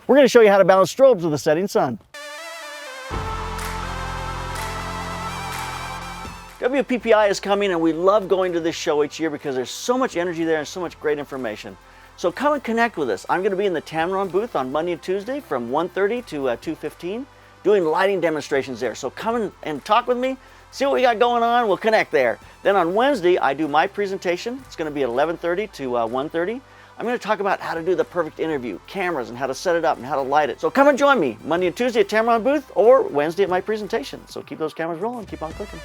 We're going to show you how to balance strobes with the setting sun. WPPI is coming, and we love going to this show each year because there's so much energy there and so much great information. So come and connect with us. I'm going to be in the Tamron booth on Monday and Tuesday from 1:30 to 2:15 doing lighting demonstrations there. So come and talk with me, see what we got going on, we'll connect there. Then on Wednesday, I do my presentation. It's going to be at 11:30 to 1:30. I'm going to talk about how to do the perfect interview, cameras, and how to set it up and how to light it. So come and join me Monday and Tuesday at Tamron booth or Wednesday at my presentation. So keep those cameras rolling, keep on clicking.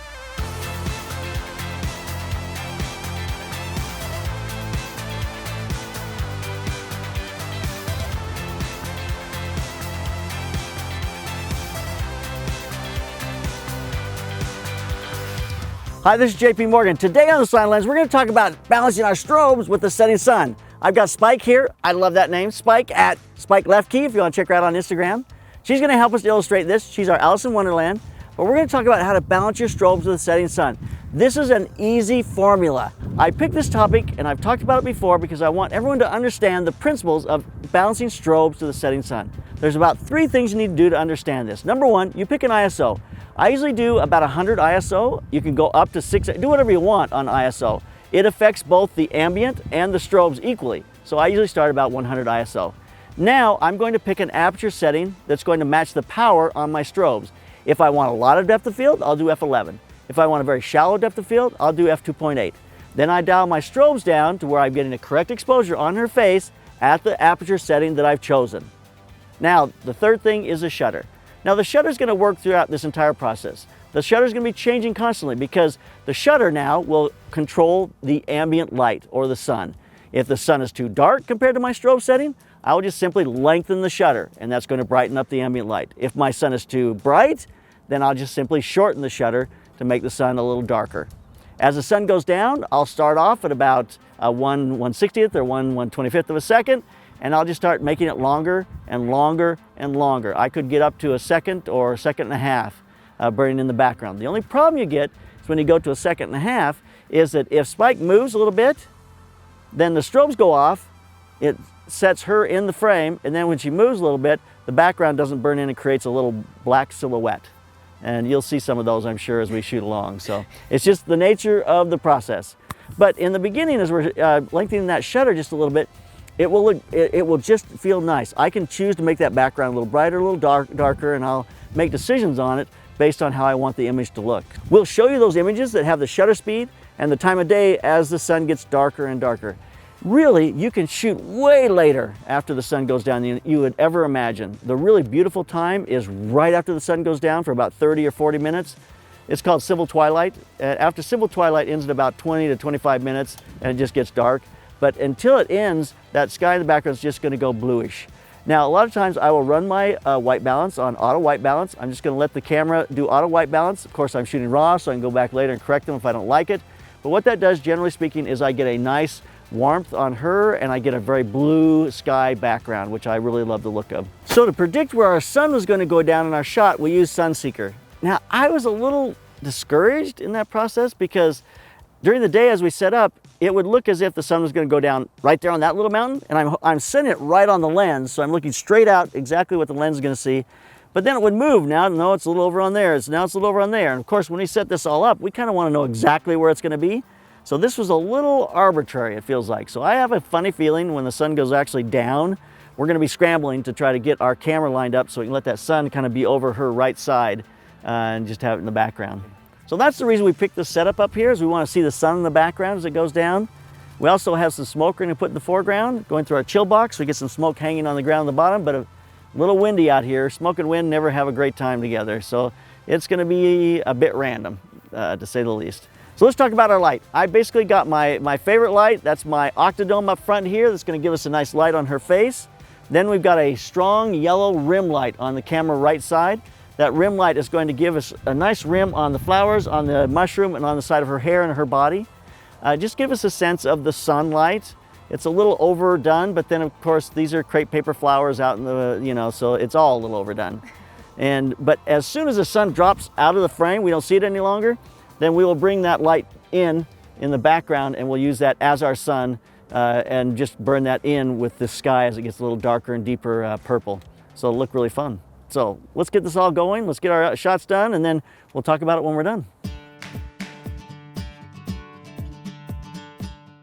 Hi, this is JP Morgan. Today on the Slanted Lens, we're going to talk about balancing our strobes with the setting sun. I've got Spike here. I love that name, Spike at Spike Left Key, if you want to check her out on Instagram. She's going to help us illustrate this. She's our Alice in Wonderland. But we're going to talk about how to balance your strobes with the setting sun. This is an easy formula. I picked this topic, and I've talked about it before because I want everyone to understand the principles of balancing strobes to the setting sun. There's about 3 things you need to do to understand this. Number 1, you pick an ISO. I usually do about 100 ISO. You can go up to 6, do whatever you want on ISO. It affects both the ambient and the strobes equally. So I usually start about 100 ISO. Now I'm going to pick an aperture setting that's going to match the power on my strobes. If I want a lot of depth of field, I'll do f11. If I want a very shallow depth of field, I'll do f2.8. Then I dial my strobes down to where I'm getting a correct exposure on her face at the aperture setting that I've chosen. Now, the third thing is a shutter. Now the shutter is going to work throughout this entire process. The shutter is going to be changing constantly because the shutter now will control the ambient light or the sun. If the sun is too dark compared to my strobe setting, I will just simply lengthen the shutter and that's going to brighten up the ambient light. If my sun is too bright, then I'll just simply shorten the shutter to make the sun a little darker. As the sun goes down, I'll start off at about 1/160th or 1/125th of a second, and I'll just start making it longer and longer and longer. I could get up to a second or a second and a half burning in the background. The only problem you get is when you go to a second and a half is that if Spike moves a little bit, then the strobes go off, it sets her in the frame, and then when she moves a little bit, the background doesn't burn in and creates a little black silhouette. And you'll see some of those, I'm sure, as we shoot along. So it's just the nature of the process. But in the beginning, as we're lengthening that shutter just a little bit, it will just feel nice. I can choose to make that background a little brighter, a little darker, and I'll make decisions on it based on how I want the image to look. We'll show you those images that have the shutter speed and the time of day as the sun gets darker and darker. Really, you can shoot way later after the sun goes down than you would ever imagine. The really beautiful time is right after the sun goes down for about 30 or 40 minutes. It's called civil twilight. After civil twilight ends in about 20 to 25 minutes and it just gets dark. But until it ends, that sky in the background is just going to go bluish. Now, a lot of times I will run my white balance on auto white balance. I'm just going to let the camera do auto white balance. Of course, I'm shooting raw, so I can go back later and correct them if I don't like it. But what that does, generally speaking, is I get a nice warmth on her and I get a very blue sky background, which I really love the look of. So to predict where our sun was going to go down in our shot, we use Sunseeker. Now, I was a little discouraged in that process because during the day as we set up, it would look as if the sun was going to go down right there on that little mountain, and I'm setting it right on the lens, so I'm looking straight out exactly what the lens is going to see. But then it would move. Now, no, it's a little over on there. Now it's a little over on there. And of course, when we set this all up, we kind of want to know exactly where it's going to be. So this was a little arbitrary, it feels like. So I have a funny feeling when the sun goes actually down, we're going to be scrambling to try to get our camera lined up so we can let that sun kind of be over her right side and just have it in the background. So that's the reason we picked this setup up here, is we want to see the sun in the background as it goes down. We also have some smoke we're going to put in the foreground, going through our chill box. We get some smoke hanging on the ground at the bottom, but a little windy out here. Smoke and wind never have a great time together. So it's going to be a bit random, to say the least. So let's talk about our light. I basically got my favorite light. That's my Octodome up front here. That's going to give us a nice light on her face. Then we've got a strong yellow rim light on the camera right side. That rim light is going to give us a nice rim on the flowers, on the mushroom, and on the side of her hair and her body. Just give us a sense of the sunlight. It's a little overdone, but then of course these are crepe paper flowers out in the, so it's all a little overdone. But as soon as the sun drops out of the frame, we don't see it any longer, then we will bring that light in the background and we'll use that as our sun and just burn that in with the sky as it gets a little darker and deeper purple. So it'll look really fun. So let's get this all going. Let's get our shots done, and then we'll talk about it when we're done.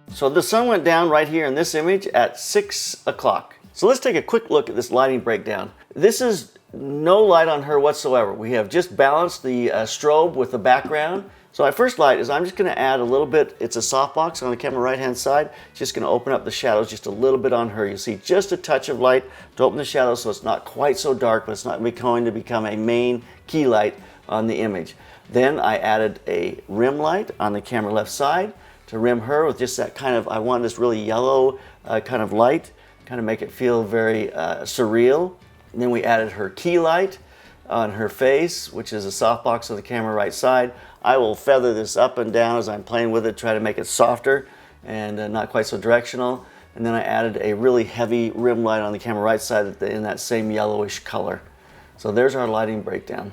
So the sun went down right here in this image at 6 o'clock. So let's take a quick look at this lighting breakdown. This is no light on her whatsoever. We have just balanced the strobe with the background. So my first light is I'm just going to add a little bit. It's a softbox on the camera right hand side. Just going to open up the shadows just a little bit on her. You'll see just a touch of light to open the shadows so it's not quite so dark, but it's not going to become a main key light on the image. Then I added a rim light on the camera left side to rim her with just that kind of, I want this really yellow kind of light, kind of make it feel very surreal. And then we added her key light on her face, which is a softbox on the camera right side. I will feather this up and down as I'm playing with it, try to make it softer and not quite so directional. And then I added a really heavy rim light on the camera right side in that same yellowish color. So there's our lighting breakdown.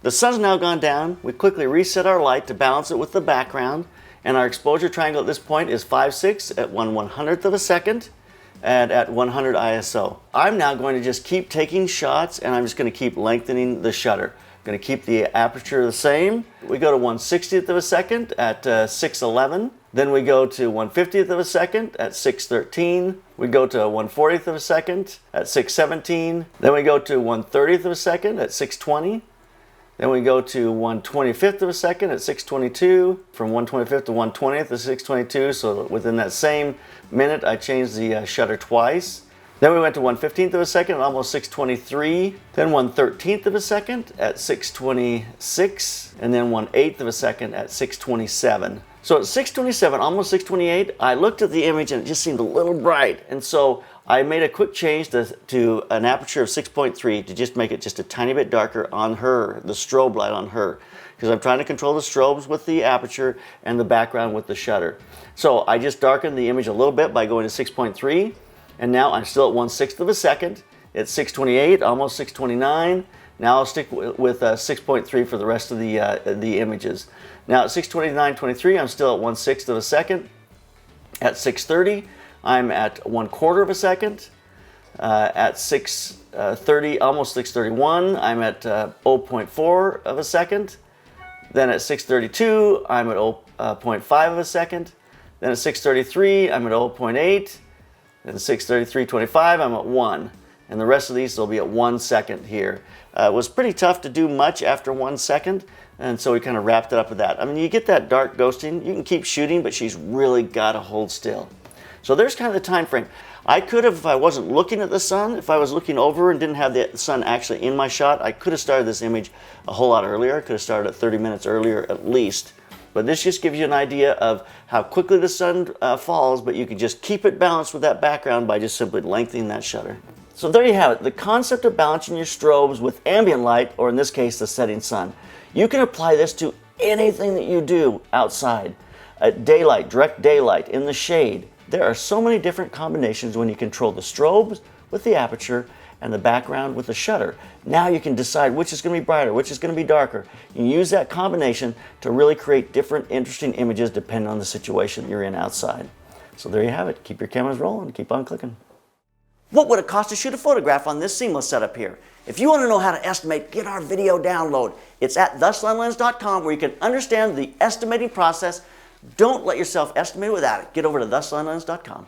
The sun's now gone down. We quickly reset our light to balance it with the background. And our exposure triangle at this point is 5/6 at 1/100th of a second and at 100 ISO. I'm now going to just keep taking shots, and I'm just going to keep lengthening the shutter. I'm going to keep the aperture the same. We go to 1/60th of a second at 6:11. Then we go to 1/50th of a second at 6:13. We go to 1/40th of a second at 6:17. Then we go to 1/30th of a second at 6:20. Then we go to 1/25th of a second at 6:22. From 1/25th to 1/20th at 6:22. So within that same minute, I changed the shutter twice. Then we went to 1/15th of a second at almost 6:23. Then 1/13th of a second at 6:26. And then 1/8th of a second at 6:27. So at 6:27, almost 6:28, I looked at the image and it just seemed a little bright. And so I made a quick change to an aperture of 6.3 to just make it just a tiny bit darker on her, the strobe light on her. Because I'm trying to control the strobes with the aperture and the background with the shutter. So I just darkened the image a little bit by going to 6.3. And now I'm still at 1/6 of a second. It's 6:28, almost 6:29. Now I'll stick with 6.3 for the rest of the images. Now at 6:29:23, I'm still at 1/6 of a second. At 6:30, I'm at 1/4 of a second. At 6:30, almost 6:31, I'm at 0.4 of a second. Then at 6:32, I'm at 0.5 of a second. Then at 6:33, I'm at 0.8. Then 6:33:25, I'm at 1. And the rest of these will be at 1 second here. It was pretty tough to do much after 1 second, and so we kind of wrapped it up with that. I mean, you get that dark ghosting, you can keep shooting, but she's really got to hold still. So there's kind of the time frame. I could have, if I wasn't looking at the sun, if I was looking over and didn't have the sun actually in my shot, I could have started this image a whole lot earlier. I could have started at 30 minutes earlier at least. But this just gives you an idea of how quickly the sun falls, but you can just keep it balanced with that background by just simply lengthening that shutter. So there you have it, the concept of balancing your strobes with ambient light, or in this case, the setting sun. You can apply this to anything that you do outside. At daylight, direct daylight, in the shade. There are so many different combinations when you control the strobes with the aperture and the background with the shutter. Now you can decide which is going to be brighter, which is going to be darker. You can use that combination to really create different interesting images depending on the situation you're in outside. So there you have it. Keep your cameras rolling. Keep on clicking. What would it cost to shoot a photograph on this seamless setup here? If you want to know how to estimate, get our video download. It's at theslantlens.com where you can understand the estimating process. Don't let yourself estimate without it. Get over to theslantlens.com.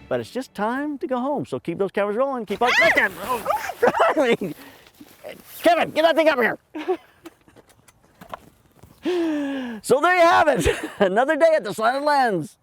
But it's just time to go home, so keep those cameras rolling. Keep on clicking. Kevin, get that thing up here. So there you have it. Another day at the Slanted Lens.